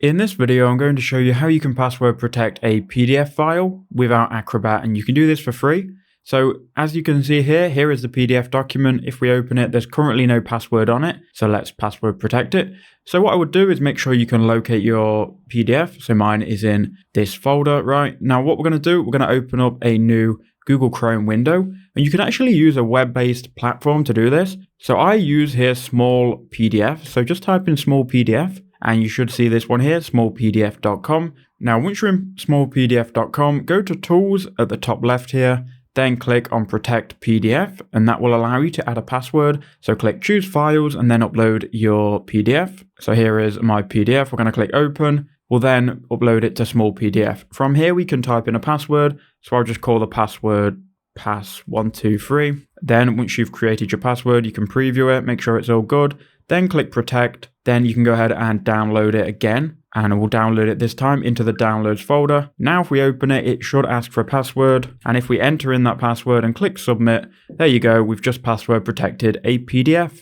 In this video, I'm going to show you how you can password protect a PDF file without Acrobat, and you can do this for free. So as you can see here is the PDF document. If we open it, there's currently no password on it. So let's password protect it. So what I would do is make sure you can locate your PDF. So mine is in this folder, right? Now what we're going to do, we're going to open up a new Google Chrome window, and you can actually use a web-based platform to do this. So I use here small PDF. So just type in small PDF. And you should see this one here, smallpdf.com. Now, once you're in smallpdf.com, go to Tools at the top left here, then click on Protect PDF, and that will allow you to add a password. So click Choose Files and then upload your PDF. So here is my PDF. We're going to click Open. We'll then upload it to Small PDF. From here, we can type in a password. So I'll just call the password pass123. Then once you've created your password, you can preview it, make sure it's all good. Then click Protect. Then you can go ahead and download it again, and we'll download it this time into the downloads folder. Now if we open it, it should ask for a password, and if we enter in that password and click submit, there you go, we've just password protected a PDF.